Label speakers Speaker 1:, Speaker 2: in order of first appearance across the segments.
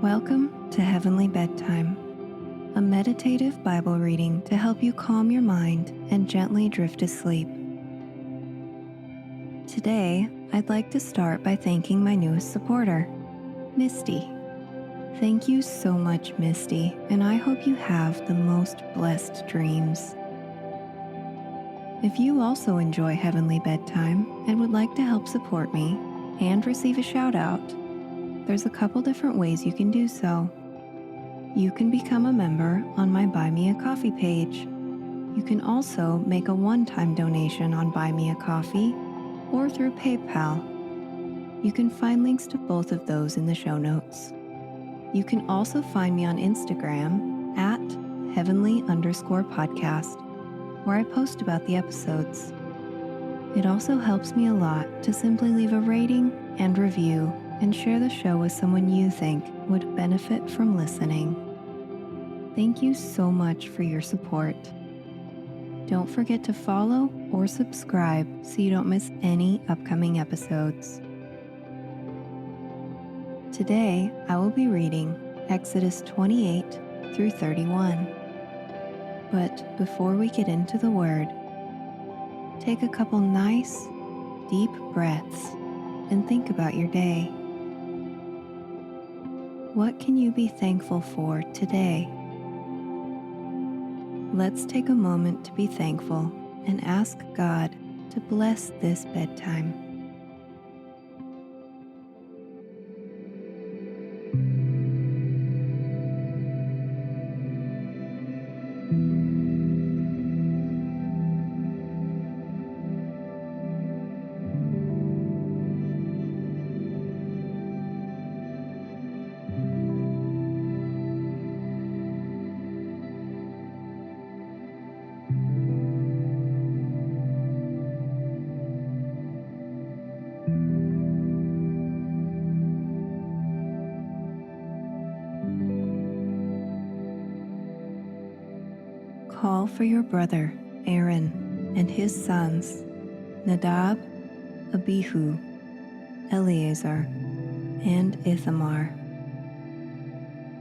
Speaker 1: Welcome to Heavenly Bedtime, a meditative Bible reading to help you calm your mind and gently drift to sleep. Today, I'd like to start by thanking my newest supporter, Misty. Thank you so much, Misty, and I hope you have the most blessed dreams. If you also enjoy Heavenly Bedtime and would like to help support me and receive a shout out, there's a couple different ways you can do so. You can become a member on my Buy Me a Coffee page. You can also make a one-time donation on Buy Me a Coffee or through PayPal. You can find links to both of those in the show notes. You can also find me on Instagram at heavenly_podcast, where I post about the episodes. It also helps me a lot to simply leave a rating and review and share the show with someone you think would benefit from listening. Thank you so much for your support. Don't forget to follow or subscribe so you don't miss any upcoming episodes. Today, I will be reading Exodus 28 through 31. But before we get into the word, take a couple nice, deep breaths and think about your day. What can you be thankful for today? Let's take a moment to be thankful and ask God to bless this bedtime. Call for your brother Aaron and his sons, Nadab, Abihu, Eleazar, and Ithamar.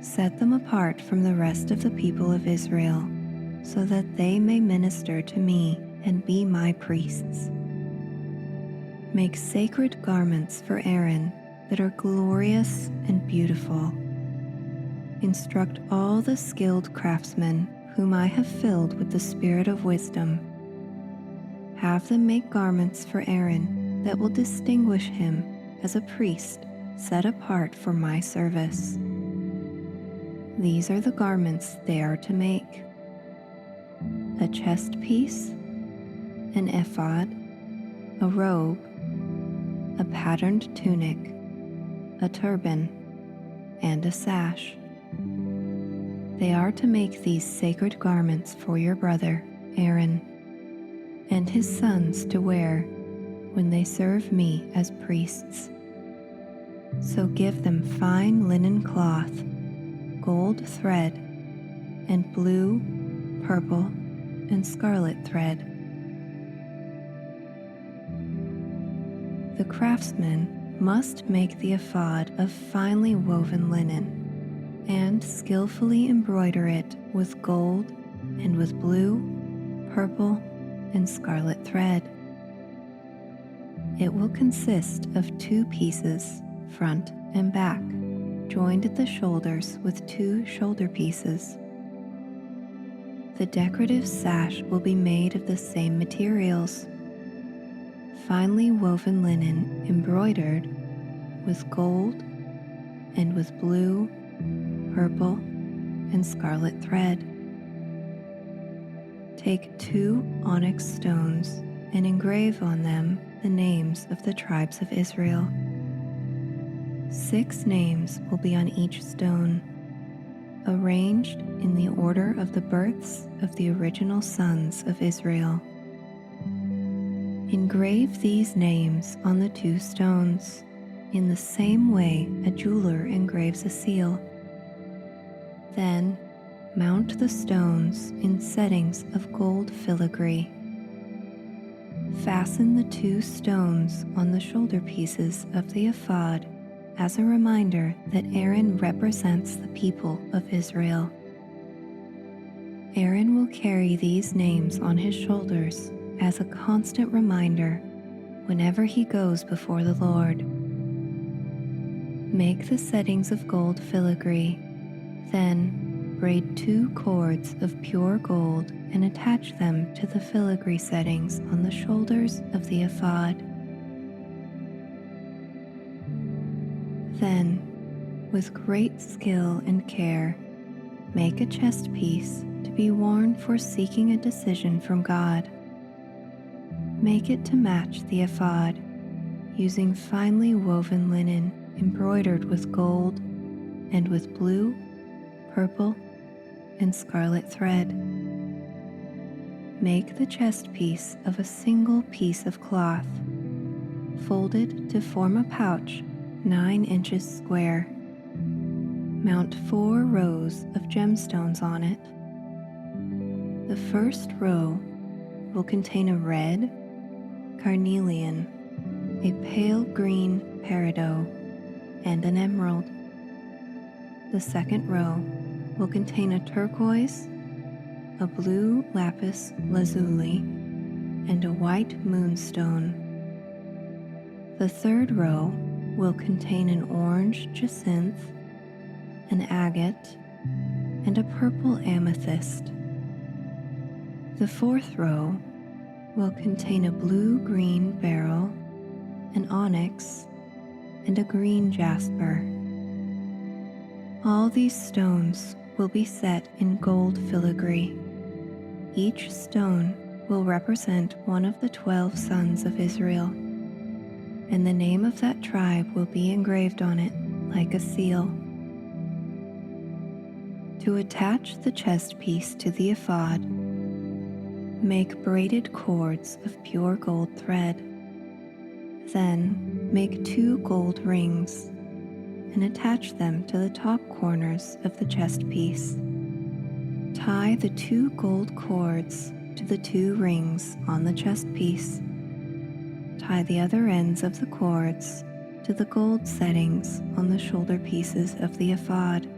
Speaker 1: Set them apart from the rest of the people of Israel, so that they may minister to me and be my priests. Make sacred garments for Aaron that are glorious and beautiful. Instruct all the skilled craftsmen whom I have filled with the spirit of wisdom. Have them make garments for Aaron that will distinguish him as a priest set apart for my service. These are the garments they are to make: a chest piece, an ephod, a robe, a patterned tunic, a turban, and a sash. They are to make these sacred garments for your brother Aaron and his sons to wear when they serve me as priests. So give them fine linen cloth, gold thread, and blue, purple, and scarlet thread. The craftsman must make the ephod of finely woven linen and skillfully embroider it with gold and with blue, purple, and scarlet thread. It will consist of 2 pieces, front and back, joined at the shoulders with 2 shoulder pieces. The decorative sash will be made of the same materials: finely woven linen embroidered with gold and with blue, purple, and scarlet thread. Take 2 onyx stones and engrave on them the names of the tribes of Israel. 6 names will be on each stone, arranged in the order of the births of the original sons of Israel. Engrave these names on the 2 stones, in the same way a jeweler engraves a seal. Then mount the stones in settings of gold filigree. Fasten the 2 stones on the shoulder pieces of the ephod as a reminder that Aaron represents the people of Israel. Aaron will carry these names on his shoulders as a constant reminder whenever he goes before the Lord. Make the settings of gold filigree, then braid 2 cords of pure gold and attach them to the filigree settings on the shoulders of the ephod. Then, with great skill and care, make a chest piece to be worn for seeking a decision from God. Make it to match the ephod, using finely woven linen embroidered with gold and with blue, purple, and scarlet thread. Make the chest piece of a single piece of cloth, folded to form a pouch 9 inches square. Mount 4 rows of gemstones on it. The first row will contain a red, carnelian, a pale green peridot, and an emerald. The second row will contain a turquoise, a blue lapis lazuli, and a white moonstone. The third row will contain an orange jacinth, an agate, and a purple amethyst. The fourth row will contain a blue-green beryl, an onyx, and a green jasper. All these stones will be set in gold filigree. Each stone will represent one of the 12 sons of Israel, and the name of that tribe will be engraved on it like a seal. To attach the chest piece to the ephod, make braided cords of pure gold thread. Then make 2 gold rings and attach them to the top corners of the chest piece. Tie the 2 gold cords to the 2 rings on the chest piece. Tie the other ends of the cords to the gold settings on the shoulder pieces of the ephod.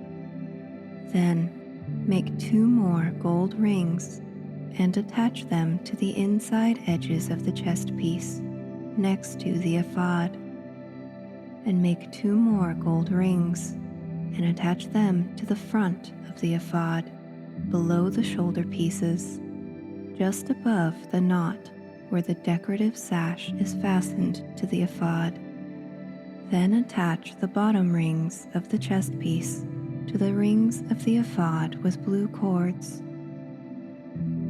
Speaker 1: Then make 2 more gold rings and attach them to the inside edges of the chest piece next to the ephod. And make 2 more gold rings and attach them to the front of the ephod below the shoulder pieces, just above the knot where the decorative sash is fastened to the ephod. Then attach the bottom rings of the chest piece to the rings of the ephod with blue cords.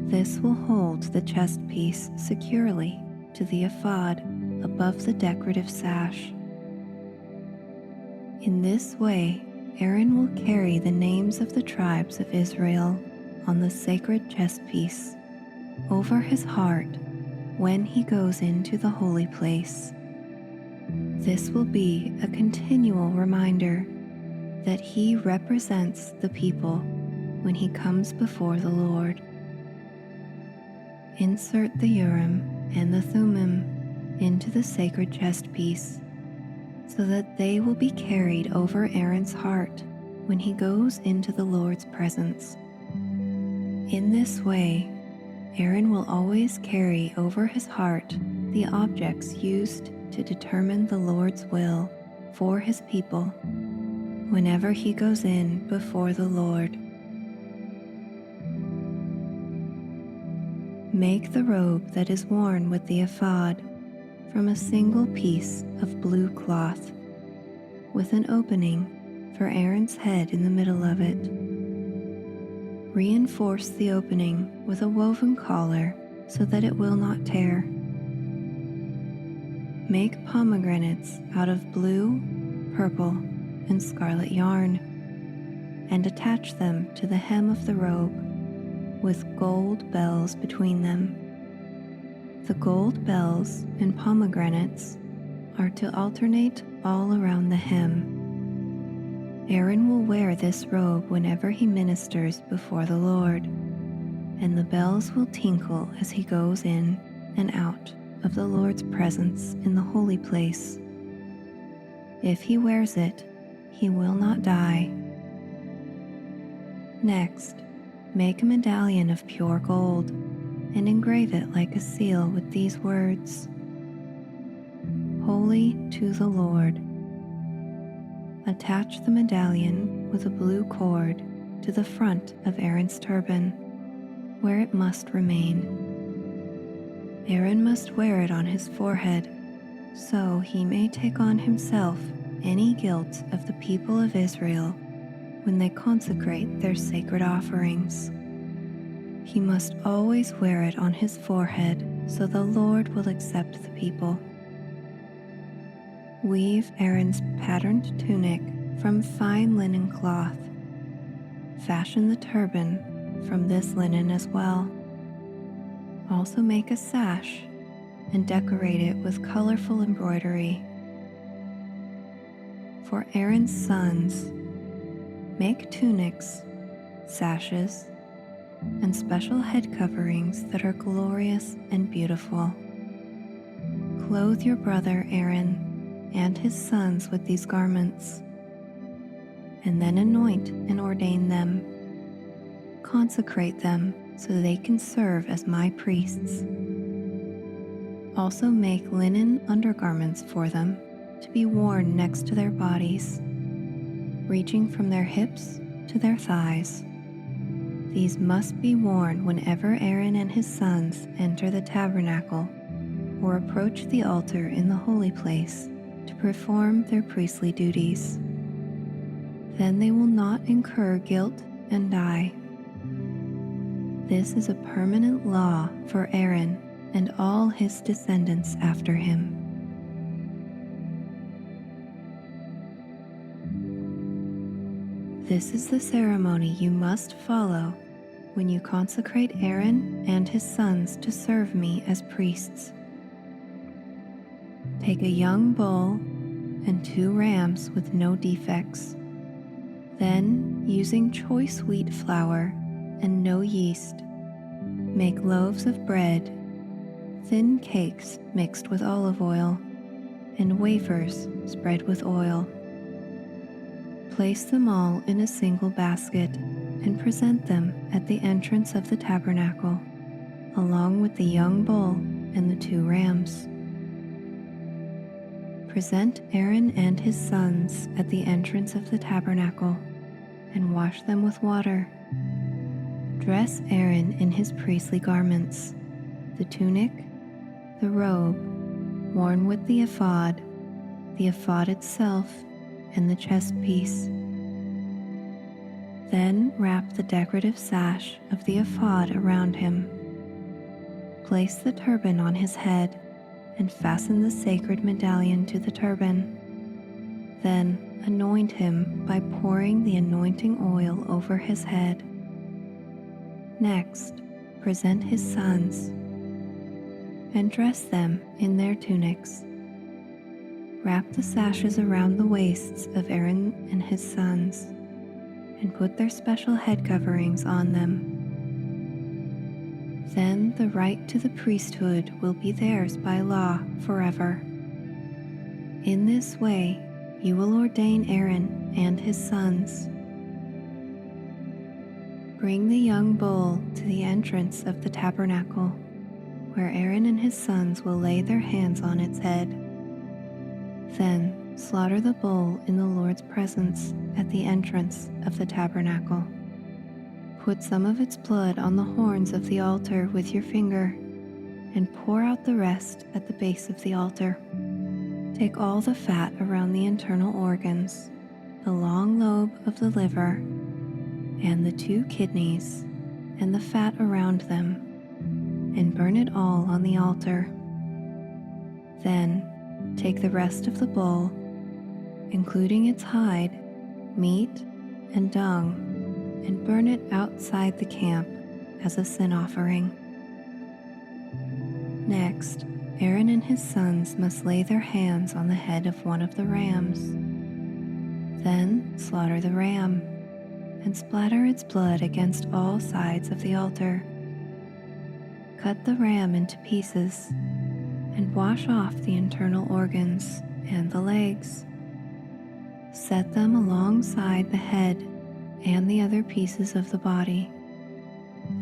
Speaker 1: This will hold the chest piece securely to the ephod above the decorative sash. In this way, Aaron will carry the names of the tribes of Israel on the sacred chest piece over his heart when he goes into the holy place. This will be a continual reminder that he represents the people when he comes before the Lord. Insert the Urim and the Thummim into the sacred chest piece so that they will be carried over Aaron's heart when he goes into the Lord's presence. In this way, Aaron will always carry over his heart the objects used to determine the Lord's will for his people whenever he goes in before the Lord. Make the robe that is worn with the ephod from a single piece of blue cloth, with an opening for Aaron's head in the middle of it. Reinforce the opening with a woven collar so that it will not tear. Make pomegranates out of blue, purple, and scarlet yarn, and attach them to the hem of the robe with gold bells between them. The gold bells and pomegranates are to alternate all around the hem. Aaron will wear this robe whenever he ministers before the Lord, and the bells will tinkle as he goes in and out of the Lord's presence in the holy place. If he wears it, he will not die. Next, make a medallion of pure gold and engrave it like a seal with these words: Holy to the Lord. Attach the medallion with a blue cord to the front of Aaron's turban, where it must remain. Aaron must wear it on his forehead, so he may take on himself any guilt of the people of Israel when they consecrate their sacred offerings. He must always wear it on his forehead, so the Lord will accept the people. Weave Aaron's patterned tunic from fine linen cloth. Fashion the turban from this linen as well. Also make a sash and decorate it with colorful embroidery. For Aaron's sons, make tunics, sashes, and special head coverings that are glorious and beautiful. Clothe your brother Aaron and his sons with these garments, and then anoint and ordain them. Consecrate them so they can serve as my priests. Also make linen undergarments for them to be worn next to their bodies, reaching from their hips to their thighs. These must be worn whenever Aaron and his sons enter the tabernacle or approach the altar in the holy place to perform their priestly duties. Then they will not incur guilt and die. This is a permanent law for Aaron and all his descendants after him. This is the ceremony you must follow when you consecrate Aaron and his sons to serve me as priests. Take a young bull and 2 rams with no defects. Then, using choice wheat flour and no yeast, make loaves of bread, thin cakes mixed with olive oil, and wafers spread with oil. Place them all in a single basket and present them at the entrance of the tabernacle, along with the young bull and the 2 rams. Present Aaron and his sons at the entrance of the tabernacle and wash them with water. Dress Aaron in his priestly garments, the tunic, the robe, worn with the ephod itself, and the chest piece. Then wrap the decorative sash of the ephod around him. Place the turban on his head and fasten the sacred medallion to the turban. Then anoint him by pouring the anointing oil over his head. Next, present his sons and dress them in their tunics. Wrap the sashes around the waists of Aaron and his sons, and put their special head coverings on them. Then the right to the priesthood will be theirs by law forever. In this way, you will ordain Aaron and his sons. Bring the young bull to the entrance of the tabernacle, where Aaron and his sons will lay their hands on its head. Then slaughter the bull in the Lord's presence at the entrance of the tabernacle. Put some of its blood on the horns of the altar with your finger, and pour out the rest at the base of the altar. Take all the fat around the internal organs, the long lobe of the liver, and the 2 kidneys, and the fat around them, and burn it all on the altar. Then take the rest of the bull, including its hide, meat, and dung, and burn it outside the camp as a sin offering. Next, Aaron and his sons must lay their hands on the head of one of the rams. Then slaughter the ram and splatter its blood against all sides of the altar. Cut the ram into pieces and wash off the internal organs and the legs. Set them alongside the head and the other pieces of the body.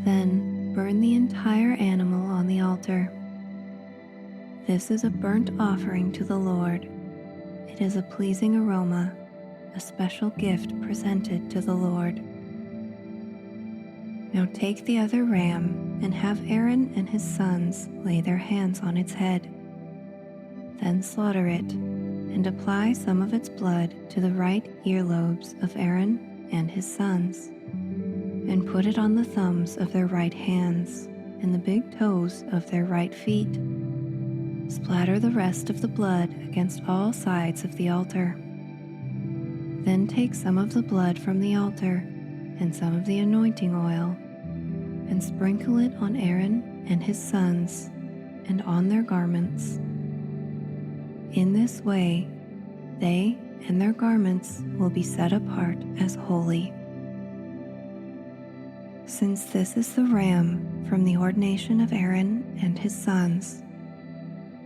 Speaker 1: Then burn the entire animal on the altar. This is a burnt offering to the Lord. It is a pleasing aroma, a special gift presented to the Lord. Now take the other ram and have Aaron and his sons lay their hands on its head. Then slaughter it and apply some of its blood to the right earlobes of Aaron and his sons, and put it on the thumbs of their right hands and the big toes of their right feet. Splatter the rest of the blood against all sides of the altar. Then take some of the blood from the altar and some of the anointing oil, and sprinkle it on Aaron and his sons and on their garments. In this way, they and their garments will be set apart as holy. Since this is the ram from the ordination of Aaron and his sons,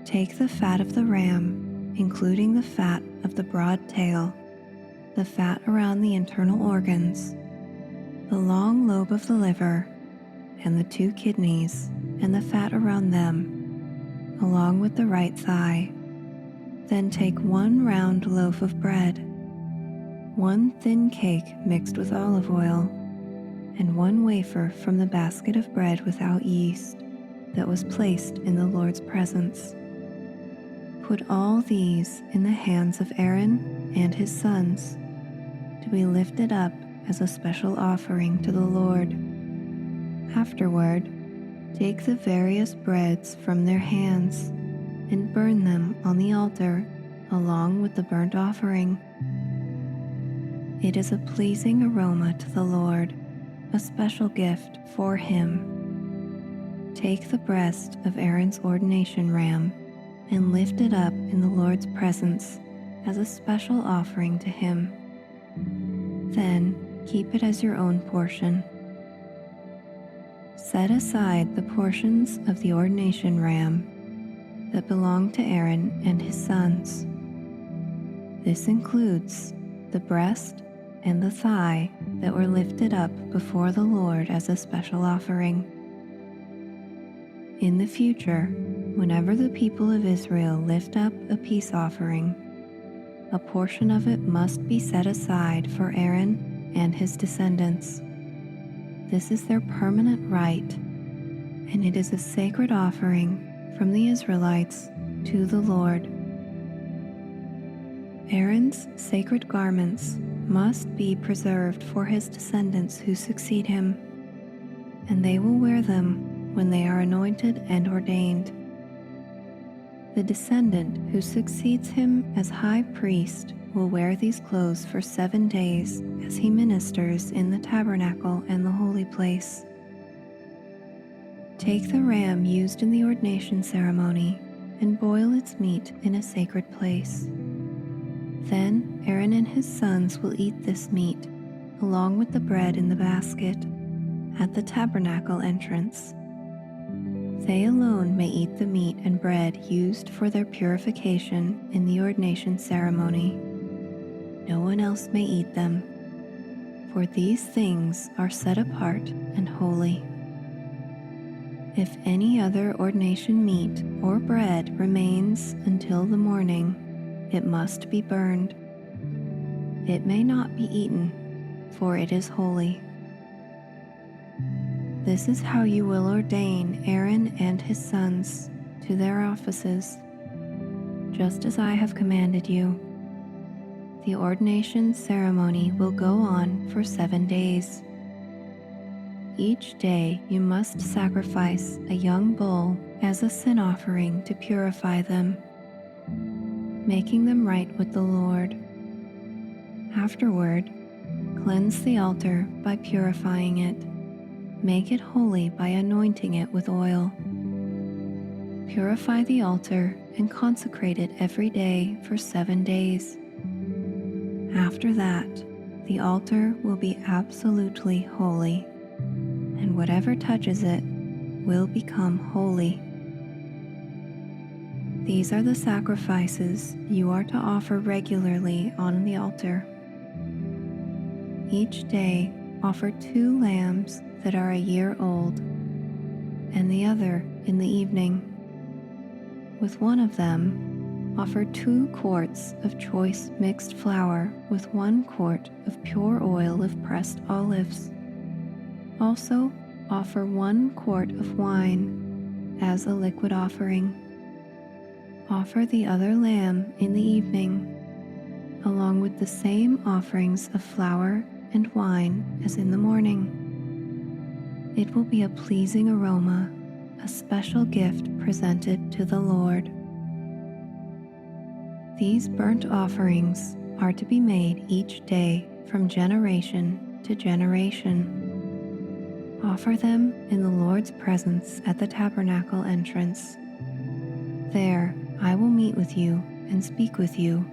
Speaker 1: take the fat of the ram, including the fat of the broad tail, the fat around the internal organs, the long lobe of the liver, and the 2 kidneys and the fat around them, along with the right thigh. Then take 1 round loaf of bread, 1 thin cake mixed with olive oil, and 1 wafer from the basket of bread without yeast that was placed in the Lord's presence. Put all these in the hands of Aaron and his sons, to be lifted up as a special offering to the Lord. Afterward, take the various breads from their hands and burn them on the altar along with the burnt offering. It is a pleasing aroma to the Lord, a special gift for him. Take the breast of Aaron's ordination ram and lift it up in the Lord's presence as a special offering to him. Then keep it as your own portion. Set aside the portions of the ordination ram that belong to Aaron and his sons. This includes the breast and the thigh that were lifted up before the Lord as a special offering. In the future, whenever the people of Israel lift up a peace offering, a portion of it must be set aside for Aaron and his descendants. This is their permanent right, and it is a sacred offering from the Israelites to the Lord. Aaron's sacred garments must be preserved for his descendants who succeed him, and they will wear them when they are anointed and ordained. The descendant who succeeds him as high priest will wear these clothes for 7 days as he ministers in the tabernacle and the holy place. Take the ram used in the ordination ceremony and boil its meat in a sacred place. Then Aaron and his sons will eat this meat, along with the bread in the basket, at the tabernacle entrance. They alone may eat the meat and bread used for their purification in the ordination ceremony. No one else may eat them, for these things are set apart and holy. If any other ordination meat or bread remains until the morning, it must be burned. It may not be eaten, for it is holy. This is how you will ordain Aaron and his sons to their offices, just as I have commanded you. The ordination ceremony will go on for 7 days. Each day you must sacrifice a young bull as a sin offering to purify them, making them right with the Lord. Afterward, cleanse the altar by purifying it. Make it holy by anointing it with oil. Purify the altar and consecrate it every day for 7 days. After that, the altar will be absolutely holy, and whatever touches it will become holy. These are the sacrifices you are to offer regularly on the altar. Each day, offer 2 lambs that are a year old, and the other in the evening. With one of them, offer 2 quarts of choice mixed flour with 1 quart of pure oil of pressed olives. Also, offer 1 quart of wine as a liquid offering. Offer the other lamb in the evening, along with the same offerings of flour and wine as in the morning. It will be a pleasing aroma, a special gift presented to the Lord. These burnt offerings are to be made each day from generation to generation. Offer them in the Lord's presence at the tabernacle entrance. There I will meet with you and speak with you.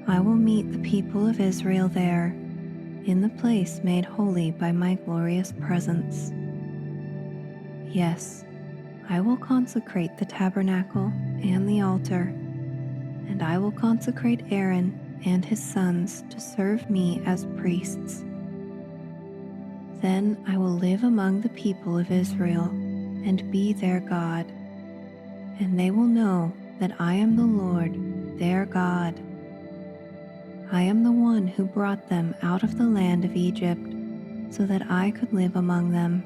Speaker 1: I will meet the people of Israel there, in the place made holy by my glorious presence. Yes, I will consecrate the tabernacle and the altar, and I will consecrate Aaron and his sons to serve me as priests. Then I will live among the people of Israel and be their God, and they will know that I am the Lord, their God. I am the one who brought them out of the land of Egypt so that I could live among them.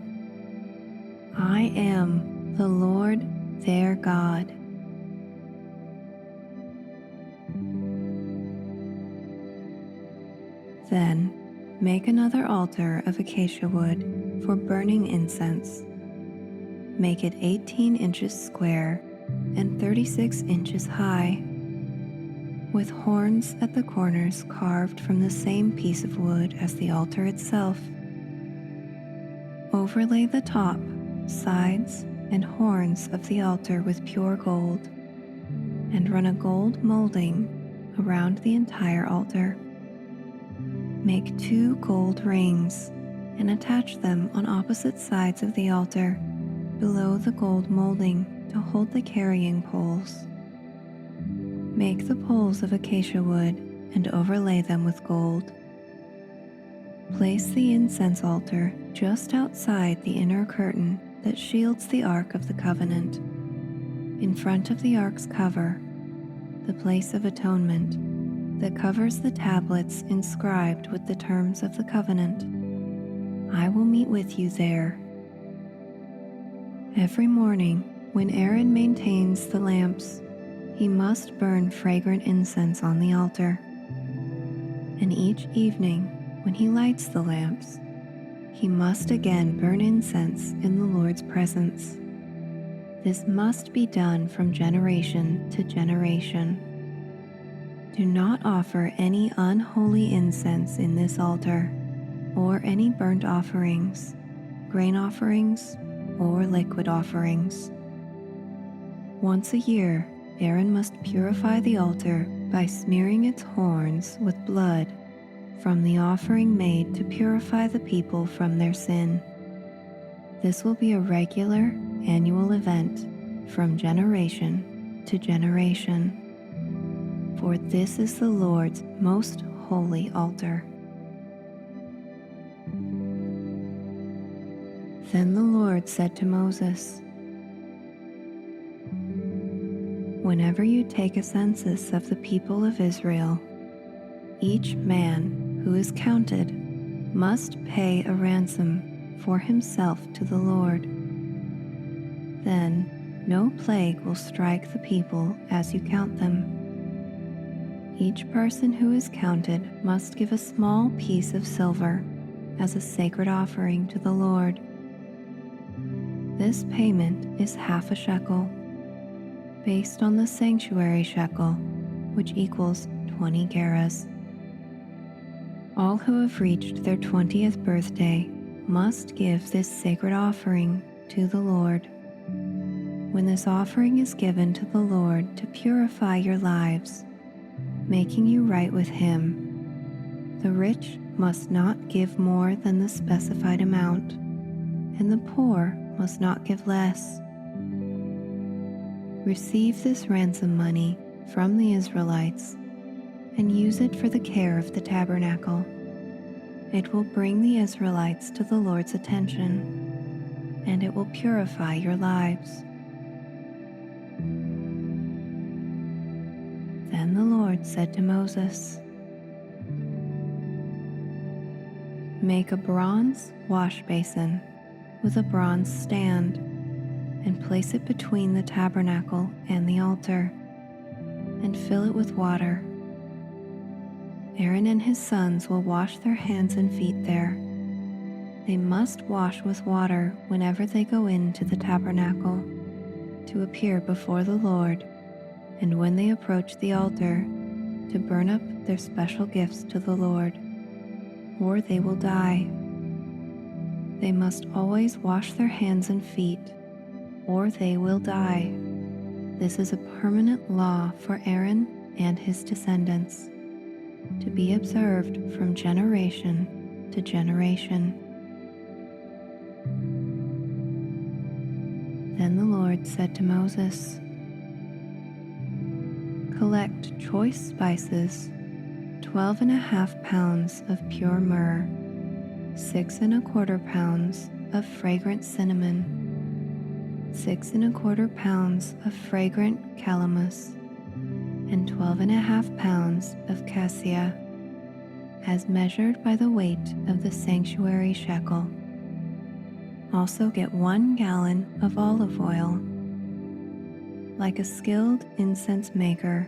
Speaker 1: I am the Lord, their God. Then make another altar of acacia wood for burning incense. Make it 18 inches square and 36 inches high, with horns at the corners carved from the same piece of wood as the altar itself. Overlay the top, sides, and horns of the altar with pure gold, and run a gold molding around the entire altar. Make 2 gold rings and attach them on opposite sides of the altar below the gold molding to hold the carrying poles. Make the poles of acacia wood and overlay them with gold. Place the incense altar just outside the inner curtain that shields the Ark of the Covenant, in front of the Ark's cover, the place of atonement that covers the tablets inscribed with the terms of the covenant. I will meet with you there. Every morning, when Aaron maintains the lamps, he must burn fragrant incense on the altar. And each evening, when he lights the lamps, he must again burn incense in the Lord's presence. This must be done from generation to generation. Do not offer any unholy incense in this altar, or any burnt offerings, grain offerings, or liquid offerings. Once a year, Aaron must purify the altar by smearing its horns with blood from the offering made to purify the people from their sin. This will be a regular annual event from generation to generation. For this is the Lord's most holy altar. Then the Lord said to Moses, "Whenever you take a census of the people of Israel, each man who is counted must pay a ransom for himself to the Lord. Then no plague will strike the people as you count them. Each person who is counted must give a small piece of silver as a sacred offering to the Lord. This payment is half a shekel, based on the sanctuary shekel, which equals 20 gerahs. All who have reached their 20th birthday must give this sacred offering to the Lord. When this offering is given to the Lord to purify your lives, making you right with Him, the rich must not give more than the specified amount, and the poor must not give less. Receive this ransom money from the Israelites and use it for the care of the tabernacle. It will bring the Israelites to the Lord's attention, and it will purify your lives." Then the Lord said to Moses, "Make a bronze wash basin with a bronze stand and place it between the tabernacle and the altar, and fill it with water. Aaron and his sons will wash their hands and feet there. They must wash with water whenever they go into the tabernacle to appear before the Lord, and when they approach the altar to burn up their special gifts to the Lord, or they will die. They must always wash their hands and feet, or they will die. This is a permanent law for Aaron and his descendants, to be observed from generation to generation." Then the Lord said to Moses, "Collect choice spices, 12.5 pounds of pure myrrh, 6.25 pounds of fragrant cinnamon, 6.25 pounds of fragrant calamus, and 12.5 pounds of cassia, as measured by the weight of the sanctuary shekel. Also get 1 gallon of olive oil. Like a skilled incense maker,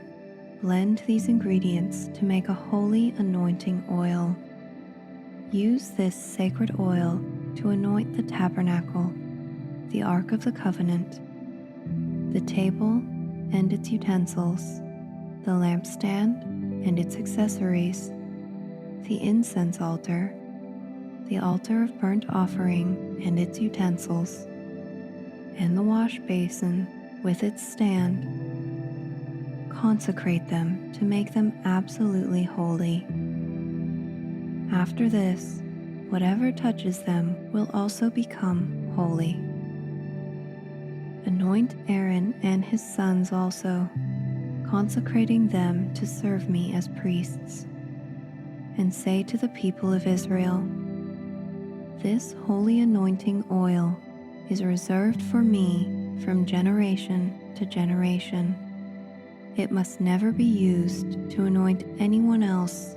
Speaker 1: blend these ingredients to make a holy anointing oil. Use this sacred oil to anoint the tabernacle, the Ark of the Covenant, the table and its utensils, the lampstand and its accessories, the incense altar, the altar of burnt offering and its utensils, and the wash basin with its stand. Consecrate them to make them absolutely holy. After this, whatever touches them will also become holy. Anoint Aaron and his sons also, consecrating them to serve me as priests. And say to the people of Israel, 'This holy anointing oil is reserved for me from generation to generation. It must never be used to anoint anyone else,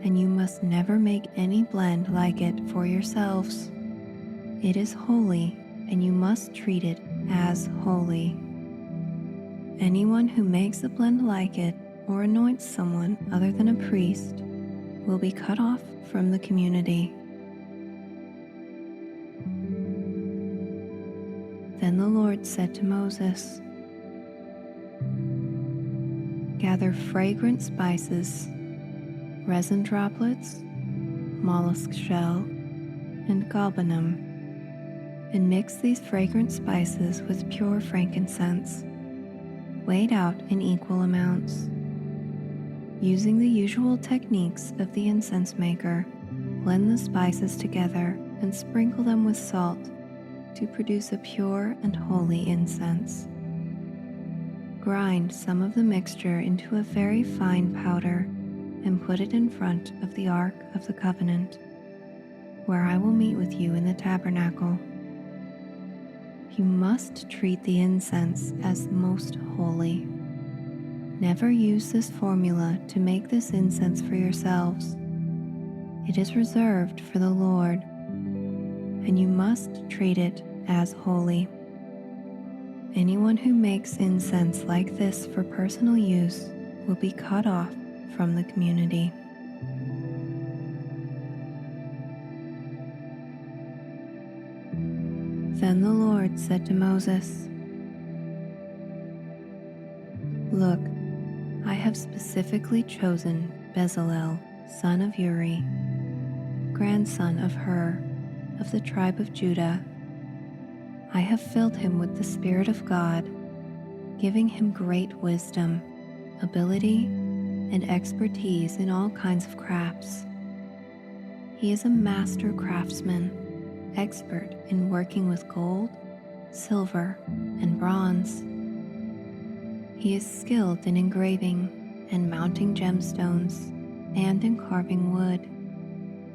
Speaker 1: and you must never make any blend like it for yourselves. It is holy, and you must treat it as holy. Anyone who makes a blend like it or anoints someone other than a priest will be cut off from the community." Then the Lord said to Moses, "Gather fragrant spices, resin droplets, mollusk shell, and galbanum, and mix these fragrant spices with pure frankincense, weighed out in equal amounts. Using the usual techniques of the incense maker, blend the spices together and sprinkle them with salt to produce a pure and holy incense. Grind some of the mixture into a very fine powder and put it in front of the Ark of the Covenant, where I will meet with you in the tabernacle. You must treat the incense as most holy. Never use this formula to make this incense for yourselves. It is reserved for the Lord, and you must treat it as holy. Anyone who makes incense like this for personal use will be cut off from the community." Then the Lord said to Moses, "Look, I have specifically chosen Bezalel, son of Uri, grandson of Hur, of the tribe of Judah. I have filled him with the Spirit of God, giving him great wisdom, ability, and expertise in all kinds of crafts. He is a master craftsman, expert in working with gold, silver, and bronze. He is skilled in engraving and mounting gemstones and in carving wood.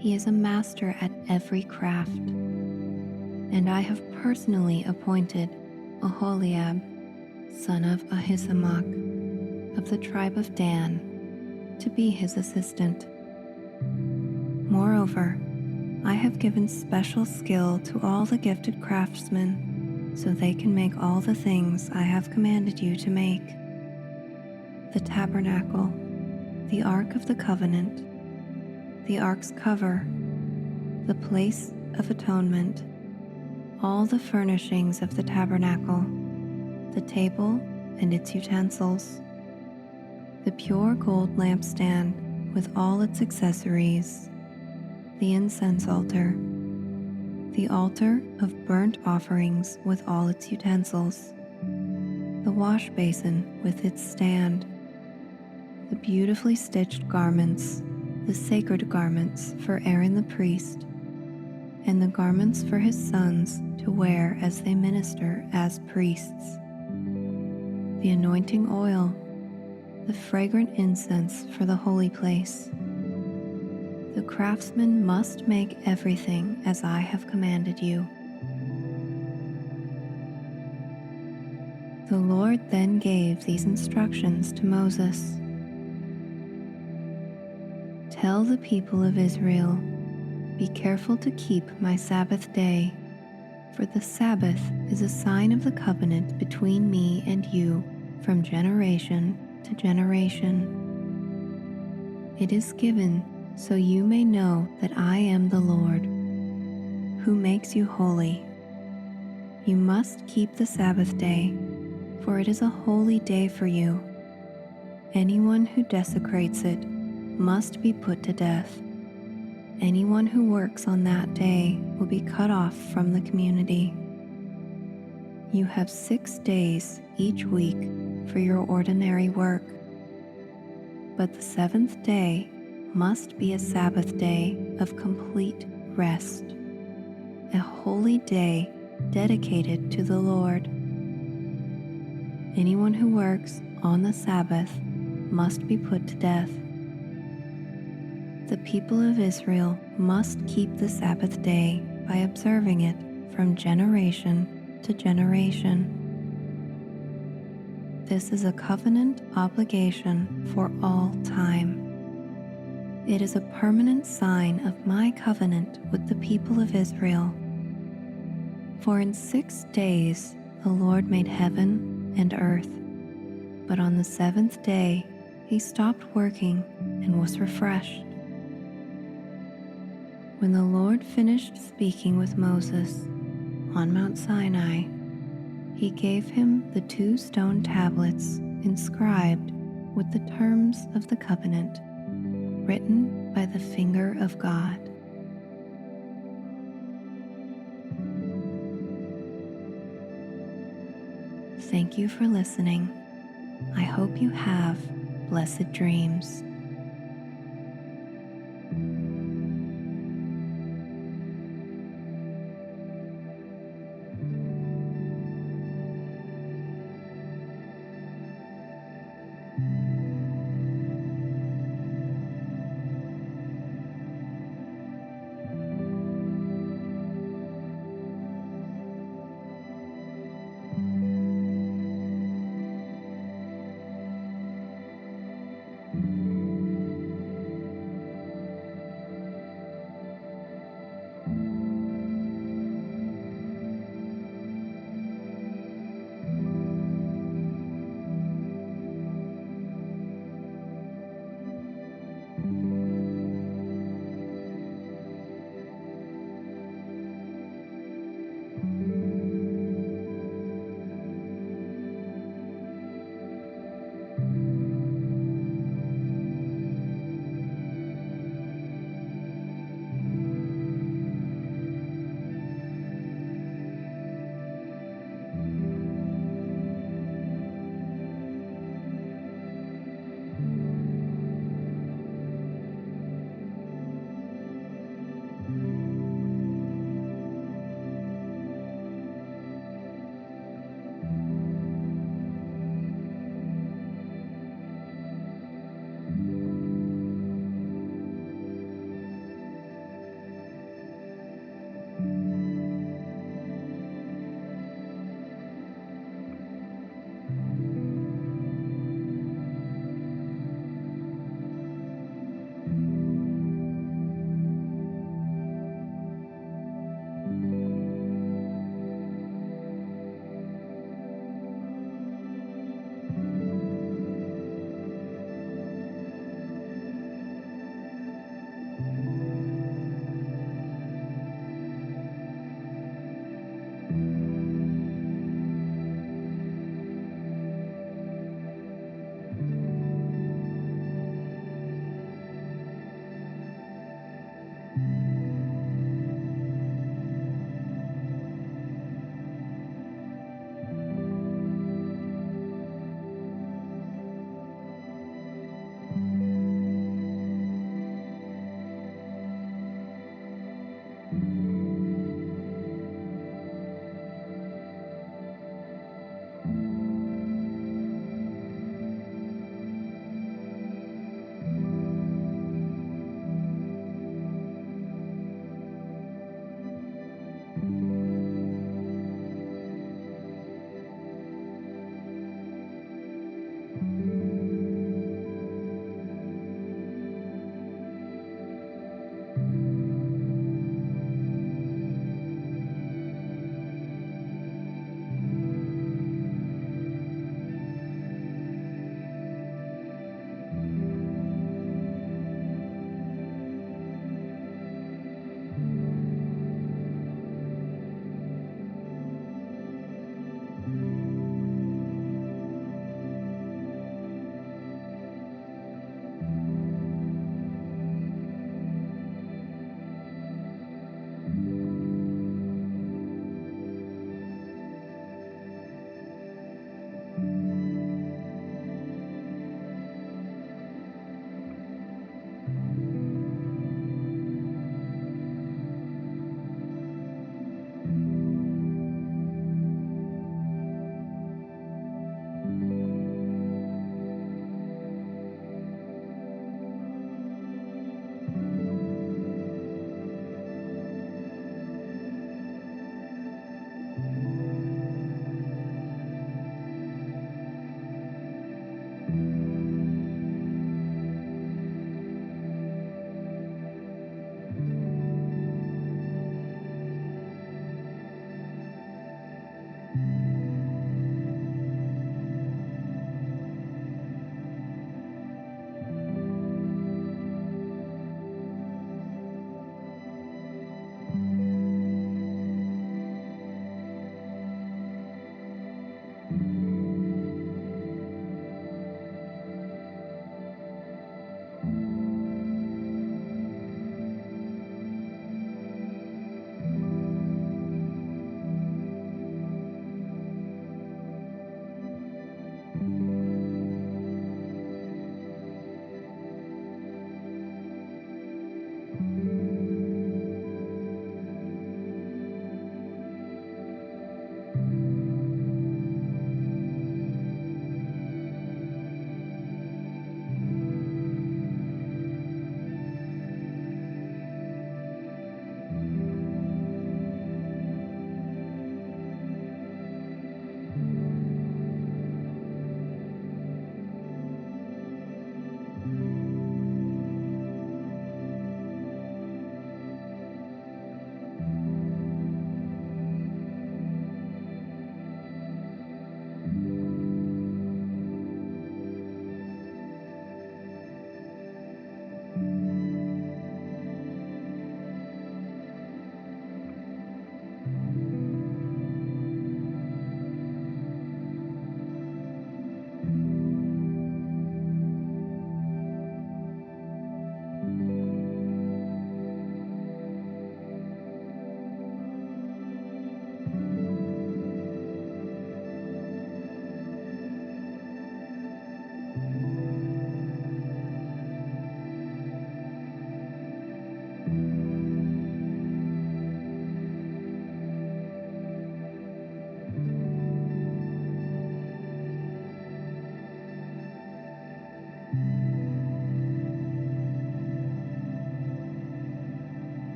Speaker 1: He is a master at every craft. And I have personally appointed Aholiab, son of Ahisamach, of the tribe of Dan, to be his assistant. Moreover, I have given special skill to all the gifted craftsmen, so they can make all the things I have commanded you to make: the tabernacle, the ark of the covenant, the ark's cover, the place of atonement, all the furnishings of the tabernacle, the table and its utensils, the pure gold lampstand with all its accessories, the incense altar, the altar of burnt offerings with all its utensils, the wash basin with its stand, the beautifully stitched garments, the sacred garments for Aaron the priest, and the garments for his sons to wear as they minister as priests, the anointing oil, the fragrant incense for the holy place. The craftsman must make everything as I have commanded you. The Lord then gave these instructions to Moses. Tell the people of Israel, be careful to keep my Sabbath day, for the Sabbath is a sign of the covenant between me and you from generation to generation. It is given so you may know that I am the Lord, who makes you holy. You must keep the Sabbath day, for it is a holy day for you. Anyone who desecrates it must be put to death. Anyone who works on that day will be cut off from the community. You have 6 days each week for your ordinary work, but the 7th day must be a Sabbath day of complete rest, a holy day dedicated to the Lord. Anyone who works on the Sabbath must be put to death. The people of Israel must keep the Sabbath day by observing it from generation to generation. This is a covenant obligation for all time. It is a permanent sign of my covenant with the people of Israel. For in 6 days the Lord made heaven and earth, but on the 7th day he stopped working and was refreshed. When the Lord finished speaking with Moses on Mount Sinai, he gave him the 2 stone tablets inscribed with the terms of the covenant, written by the finger of God. Thank you for listening. I hope you have blessed dreams.